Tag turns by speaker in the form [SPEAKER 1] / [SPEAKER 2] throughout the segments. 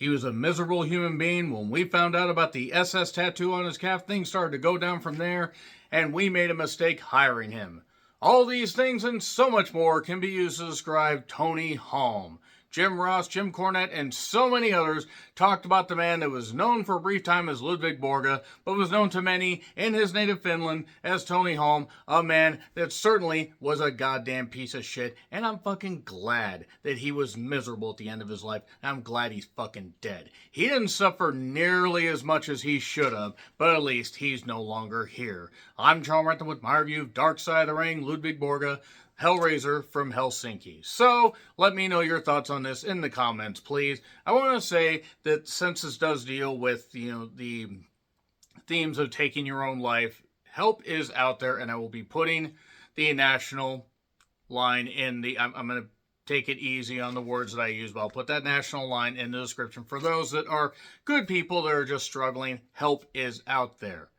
[SPEAKER 1] He was a miserable human being. When we found out about the SS tattoo on his calf, things started to go down from there, and we made a mistake hiring him. All these things and so much more can be used to describe Tony Halm. Jim Ross, Jim Cornette, and so many others talked about the man that was known for a brief time as Ludvig Borga, but was known to many in his native Finland as Tony Halm, a man that certainly was a goddamn piece of shit, and I'm fucking glad that he was miserable at the end of his life. I'm glad he's fucking dead. He didn't suffer nearly as much as he should have, but at least he's no longer here. I'm Charles Renton with my review of Dark Side of the Ring, Ludvig Borga, Hellraiser from Helsinki. So, let me know your thoughts on this in the comments, please. I want to say that since this does deal with, the themes of taking your own life, help is out there, and I will be putting the national line in the... I'm going to take it easy on the words that I use, but I'll put that national line in the description. For those that are good people that are just struggling, help is out there.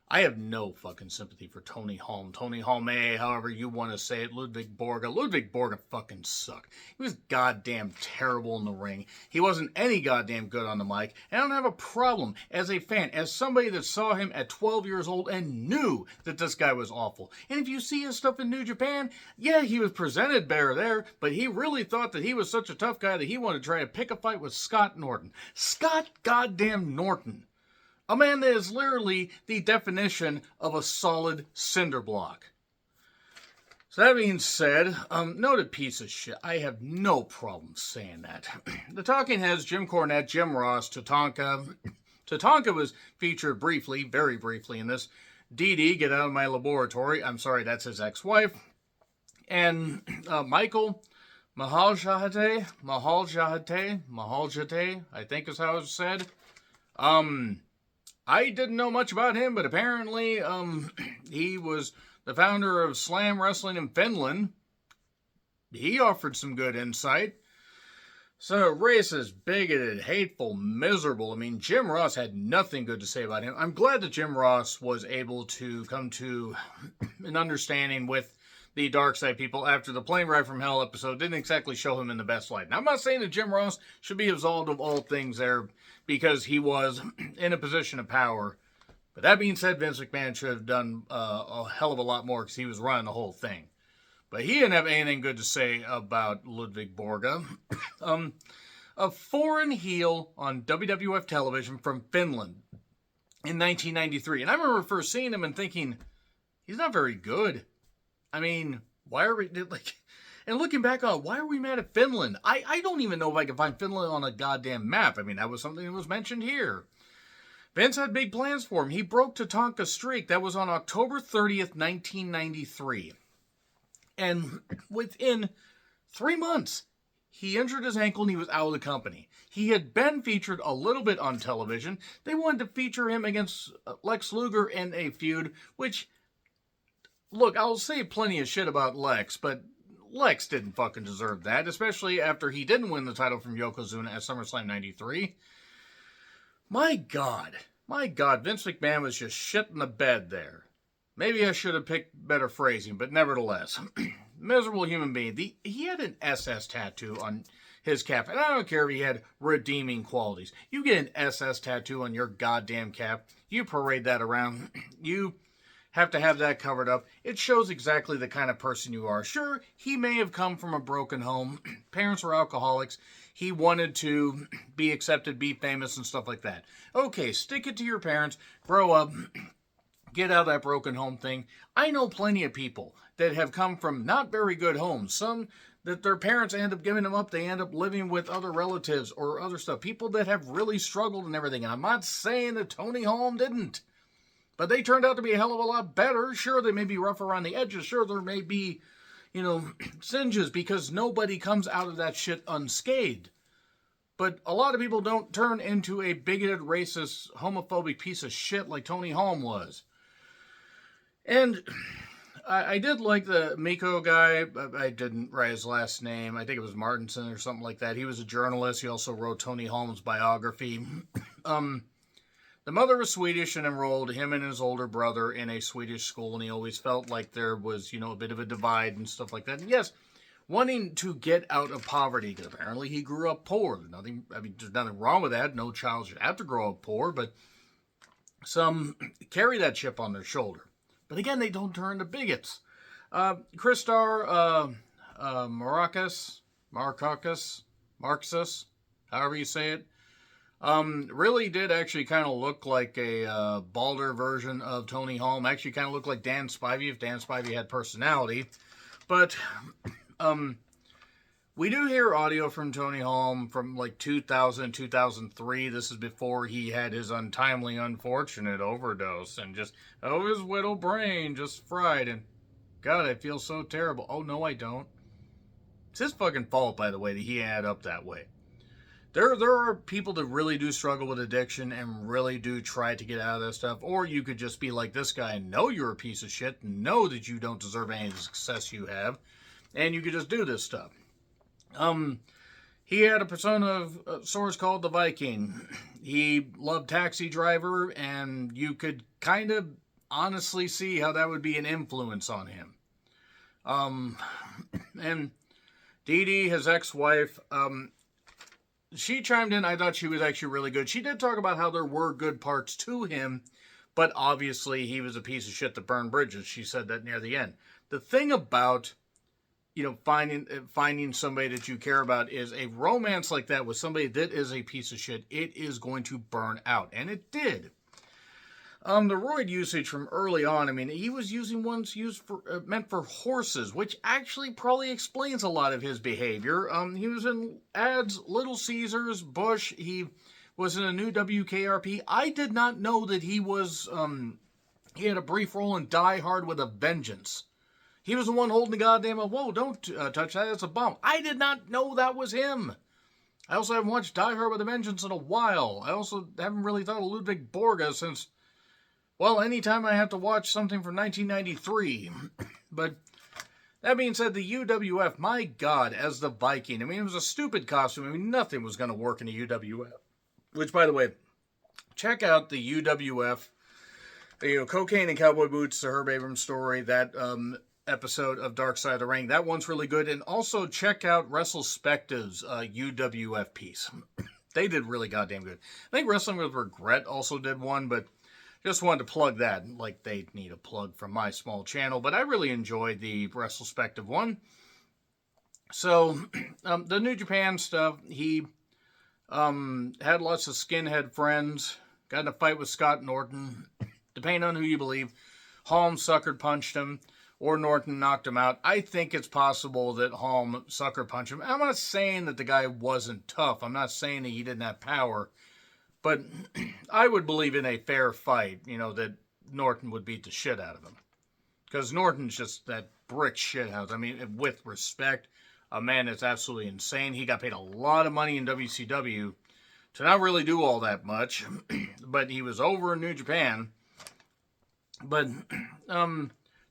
[SPEAKER 1] I have no fucking sympathy for Tony Halm. Tony Halm, however you want to say it. Ludvig Borga. Ludvig Borga fucking sucked. He was goddamn terrible in the ring. He wasn't any goddamn good on the mic. And I don't have a problem as a fan, as somebody that saw him at 12 years old and knew that this guy was awful. And if you see his stuff in New Japan, yeah, he was presented better there, but he really thought that he was such a tough guy that he wanted to try to pick a fight with Scott Norton. Scott goddamn Norton. A man that is literally the definition of a solid cinder block. So that being said, noted piece of shit. I have no problem saying that. The Talking Heads, Jim Cornette, Jim Ross, Tatanka. Tatanka was featured briefly, very briefly in this. Dee Dee, get out of my laboratory. I'm sorry, that's his ex-wife. And Michael Mahaljate, I think is how it's said. I didn't know much about him, but apparently he was the founder of Slam Wrestling in Finland. He offered some good insight. So racist, bigoted, hateful, miserable. I mean, Jim Ross had nothing good to say about him. I'm glad that Jim Ross was able to come to an understanding with the Dark Side people after the Plane Ride from Hell episode didn't exactly show him in the best light. Now, I'm not saying that Jim Ross should be absolved of all things there because he was in a position of power. But that being said, Vince McMahon should have done a hell of a lot more because he was running the whole thing. But he didn't have anything good to say about Ludvig Borga. A foreign heel on WWF television from Finland in 1993. And I remember first seeing him and thinking, he's not very good. I mean, why are we, and looking back on it, why are we mad at Finland? I don't even know if I can find Finland on a goddamn map. I mean, that was something that was mentioned here. Vince had big plans for him. He broke Tatanka's streak. That was on October 30th, 1993. And within 3 months, he injured his ankle and he was out of the company. He had been featured a little bit on television. They wanted to feature him against Lex Luger in a feud, which... Look, I'll say plenty of shit about Lex, but Lex didn't fucking deserve that, especially after he didn't win the title from Yokozuna at SummerSlam 93. My God, Vince McMahon was just shit in the bed there. Maybe I should have picked better phrasing, but nevertheless, miserable human being. He had an SS tattoo on his calf, and I don't care if he had redeeming qualities. You get an SS tattoo on your goddamn calf, you parade that around, you have to have that covered up. It shows exactly the kind of person you are. Sure, he may have come from a broken home. Parents were alcoholics. He wanted to be accepted, be famous, and stuff like that. Okay, stick it to your parents. Grow up. Get out of that broken home thing. I know plenty of people that have come from not very good homes. Some that their parents end up giving them up. They end up living with other relatives or other stuff. People that have really struggled and everything. And I'm not saying that Tony Halm didn't. But they turned out to be a hell of a lot better. Sure, they may be rough around the edges. Sure, there may be, singes because nobody comes out of that shit unscathed. But a lot of people don't turn into a bigoted, racist, homophobic piece of shit like Tony Halm was. And I did like the Miko guy. I didn't write his last name. I think it was Martinson or something like that. He was a journalist. He also wrote Tony Halm's biography. The mother was Swedish and enrolled him and his older brother in a Swedish school, and he always felt like there was, a bit of a divide and stuff like that. And yes, wanting to get out of poverty, because apparently he grew up poor. There's nothing wrong with that. No child should have to grow up poor, but some carry that chip on their shoulder. But again, they don't turn to bigots. Christar Marxus, however you say it, really did actually kind of look like a balder version of Tony Holm. Actually kind of looked like Dan Spivey if Dan Spivey had personality. But we do hear audio from Tony Holm from like 2000, 2003. This is before he had his untimely, unfortunate overdose and just, his little brain just fried. And God, I feel so terrible. Oh, no, I don't. It's his fucking fault, by the way, that he ended up that way. There are people that really do struggle with addiction and really do try to get out of that stuff. Or you could just be like this guy and know you're a piece of shit, know that you don't deserve any of the success you have, and you could just do this stuff. He had a persona of sorts called the Viking. He loved Taxi Driver, and you could kind of honestly see how that would be an influence on him. And Dee Dee, his ex-wife, she chimed in. I thought she was actually really good. She did talk about how there were good parts to him, but obviously he was a piece of shit that burned bridges. She said that near the end. The thing about, finding somebody that you care about is a romance like that with somebody that is a piece of shit. It is going to burn out, and it did. The roid usage from early on, he was using ones meant for horses, which actually probably explains a lot of his behavior. He was in ads, Little Caesars, Bush. He was in a new WKRP. I did not know that he was, he had a brief role in Die Hard with a Vengeance. He was the one holding the goddamn, whoa, don't touch that, it's a bomb. I did not know that was him. I also haven't watched Die Hard with a Vengeance in a while. I also haven't really thought of Ludvig Borga since, well, anytime I have to watch something from 1993. But that being said, the UWF, my God, as the Viking. It was a stupid costume. Nothing was going to work in a UWF. Which, by the way, check out the UWF, Cocaine and Cowboy Boots, the Herb Abrams story, that episode of Dark Side of the Ring. That one's really good. And also check out WrestleSpective's UWF piece. They did really goddamn good. I think Wrestling with Regret also did one, but just wanted to plug that, like they need a plug from my small channel, but I really enjoyed the WrestleSpective one. So, the New Japan stuff, he had lots of skinhead friends, got in a fight with Scott Norton. Depending on who you believe, Holm sucker punched him, or Norton knocked him out. I think it's possible that Holm sucker punched him. I'm not saying that the guy wasn't tough. I'm not saying that he didn't have power. But I would believe in a fair fight, that Norton would beat the shit out of him. Because Norton's just that brick shithouse. With respect, a man that's absolutely insane. He got paid a lot of money in WCW to not really do all that much. But he was over in New Japan. But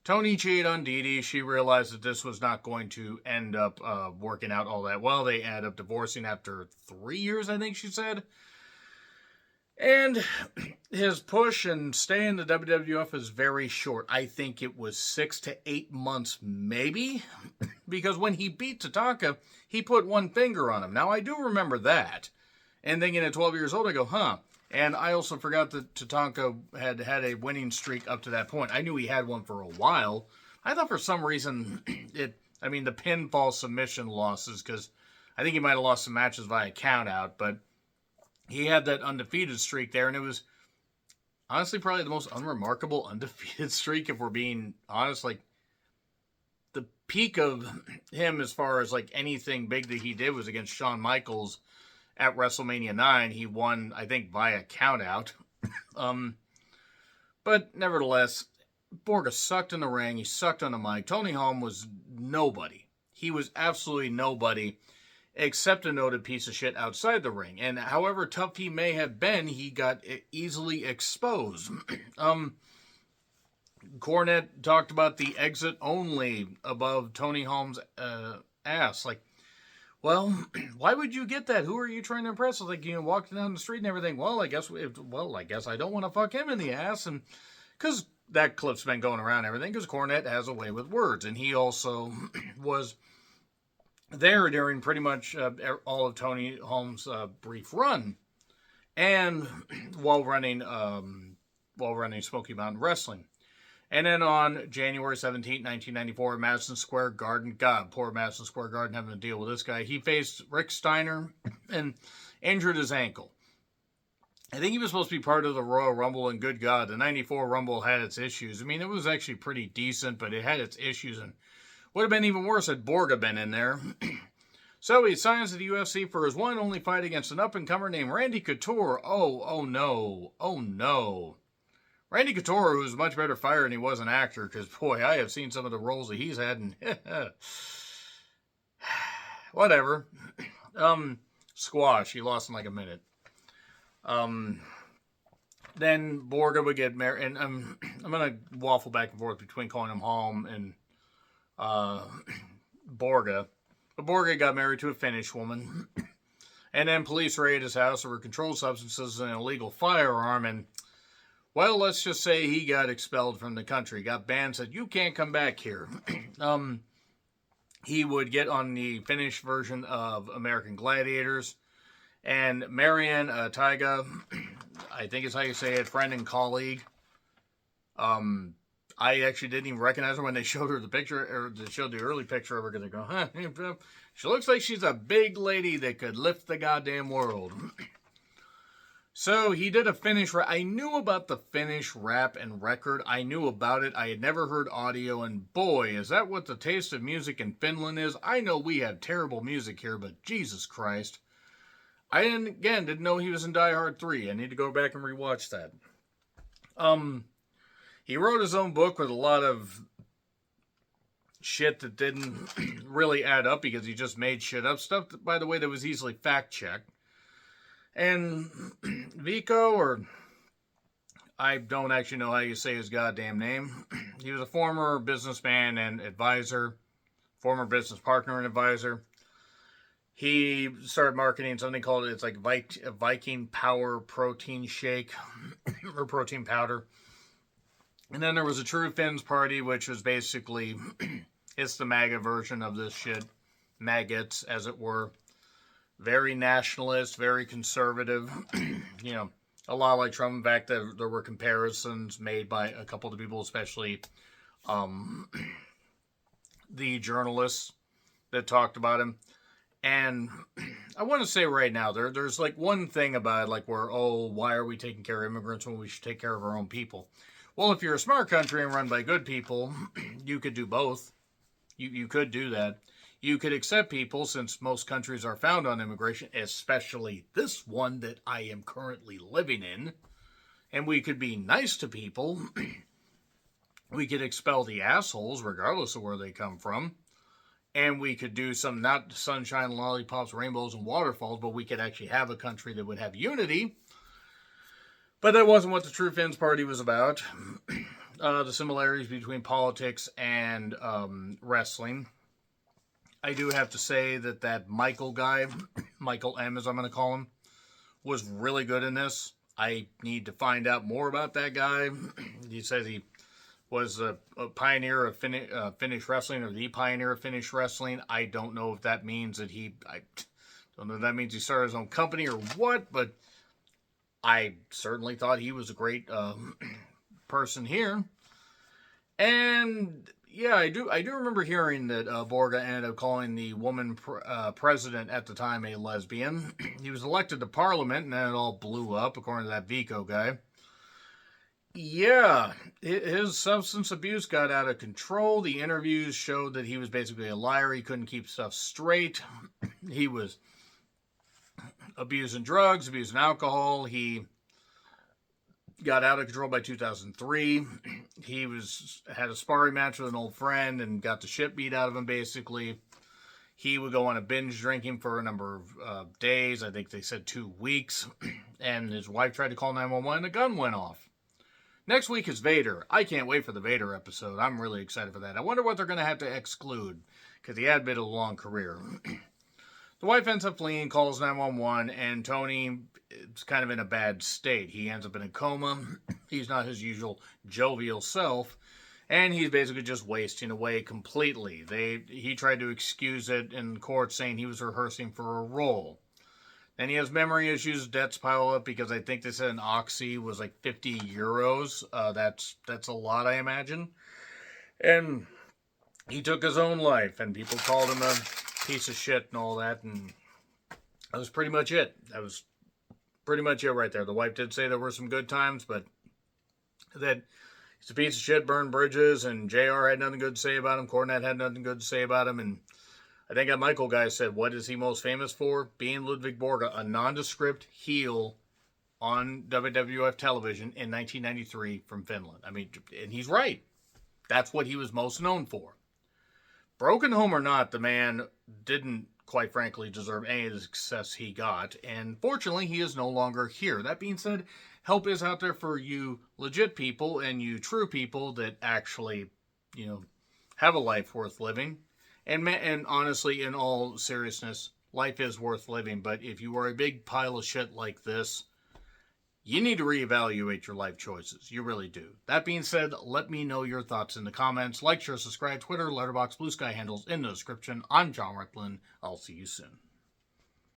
[SPEAKER 1] Tony cheated on Dee Dee. She realized that this was not going to end up working out all that well. They ended up divorcing after 3 years, I think she said. And his push and stay in the WWF is very short. I think it was 6 to 8 months, maybe. Because when he beat Tatanka, he put one finger on him. Now, I do remember that. And thinking at 12 years old, I go, huh. And I also forgot that Tatanka had a winning streak up to that point. I knew he had one for a while. I thought for some reason, the pinfall submission losses, because I think he might have lost some matches via countout, but he had that undefeated streak there, and it was honestly probably the most unremarkable undefeated streak, if we're being honest. Like, the peak of him as far as, like, anything big that he did was against Shawn Michaels at WrestleMania 9. He won, I think, via countout. But nevertheless, Borga sucked in the ring. He sucked on the mic. Tony Holm was nobody. He was absolutely nobody, except a noted piece of shit outside the ring. And however tough he may have been, he got easily exposed. Cornette talked about the exit only above Tony Holm's ass. Like, well, why would you get that? Who are you trying to impress? Like, walking down the street and everything. Well, I guess I don't want to fuck him in the ass. And because that clip's been going around and everything, because Cornette has a way with words. And he also was there during pretty much all of Tony Holmes' brief run, and while running Smoky Mountain Wrestling. And then on January 17th, 1994, Madison Square Garden, God, poor Madison Square Garden having to deal with this guy. He faced Rick Steiner and injured his ankle. I think he was supposed to be part of the Royal Rumble, and good God, the 94 Rumble had its issues. I mean, it was actually pretty decent, but it had its issues, and would have been even worse had Borga been in there. So he signs to the UFC for his one and only fight against an up-and-comer named Randy Couture. Oh no. Randy Couture, who's a much better fighter than he was an actor, because, boy, I have seen some of the roles that he's had, and whatever. Squash. He lost in like a minute. Then Borga would get married, and I'm going to waffle back and forth between calling him Holm and Borga. But Borga got married to a Finnish woman, and then police raided his house over controlled substances and an illegal firearm, and, well, let's just say he got expelled from the country, got banned, said, you can't come back here. He would get on the Finnish version of American Gladiators, and Marianne Taiga, I think is how you say it, friend and colleague. I actually didn't even recognize her when they showed her the picture, or they showed the early picture of her, because they go, huh, she looks like she's a big lady that could lift the goddamn world. So he did a Finnish rap. I knew about the Finnish rap and record. I knew about it. I had never heard audio, and boy, is that what the taste of music in Finland is. I know we have terrible music here, but Jesus Christ. I, didn't know he was in Die Hard 3. I need to go back and rewatch that. He wrote his own book with a lot of shit that didn't really add up because he just made shit up. Stuff, that, by the way, that was easily fact-checked. And Vico, or I don't actually know how you say his goddamn name. He was a former businessman and advisor, former business partner and advisor. He started marketing something called, it's like Viking Power Protein Shake, or protein powder. And then there was a True Finns party, which was basically, it's the MAGA version of this shit. Maggots, as it were. Very nationalist, very conservative. You know, a lot like Trump. In fact, there were comparisons made by a couple of the people, especially the journalists that talked about him. And I want to say right now, there's like one thing about it, like where, why are we taking care of immigrants when we should take care of our own people? Well, if you're a smart country and run by good people, you could do both. You could do that. You could accept people, since most countries are found on immigration, especially this one that I am currently living in, and we could be nice to people. We could expel the assholes, regardless of where they come from. And we could do some, not sunshine, lollipops, rainbows, and waterfalls, but we could actually have a country that would have unity. But that wasn't what the True Finns party was about. The similarities between politics and wrestling. I do have to say that Michael guy, Michael M as I'm going to call him, was really good in this. I need to find out more about that guy. He says he was a pioneer of Finnish wrestling, or the pioneer of Finnish wrestling. I don't know if that means that he started his own company or what, but I certainly thought he was a great person here. And yeah, I do remember hearing that Borga ended up calling the woman president at the time a lesbian. He was elected to parliament, and then it all blew up, according to that Vico guy. Yeah, his substance abuse got out of control. The interviews showed that he was basically a liar. He couldn't keep stuff straight. He was abusing drugs, abusing alcohol. He got out of control by 2003. He had a sparring match with an old friend and got the shit beat out of him, basically. He would go on a binge drinking for a number of days. I think they said 2 weeks. And his wife tried to call 911 and the gun went off. Next week is Vader. I can't wait for the Vader episode. I'm really excited for that. I wonder what they're going to have to exclude, because he had a bit of a long career. The wife ends up fleeing, calls 911, and Tony is kind of in a bad state. He ends up in a coma. He's not his usual jovial self. And he's basically just wasting away completely. He tried to excuse it in court, saying he was rehearsing for a role. And he has memory issues, debts pile up, because I think they said an oxy was like 50 euros. That's a lot, I imagine. And he took his own life, and people called him a piece of shit and all that, and that was pretty much it. That was pretty much it right there. The wife did say there were some good times, but that he's a piece of shit, burned bridges, and JR had nothing good to say about him. Cornette had nothing good to say about him, and I think that Michael guy said, what is he most famous for? Being Ludvig Borga, a nondescript heel on WWF television in 1993 from Finland. I mean, and he's right. That's what he was most known for. Broken home or not, the man didn't, quite frankly, deserve any of the success he got. And fortunately, he is no longer here. That being said, help is out there for you legit people and you true people that actually, have a life worth living. And honestly, in all seriousness, life is worth living. But if you are a big pile of shit like this, you need to reevaluate your life choices. You really do. That being said, let me know your thoughts in the comments. Like, share, subscribe, Twitter, Letterboxd, Blue Sky handles in the description. I'm John Recklin. I'll see you soon.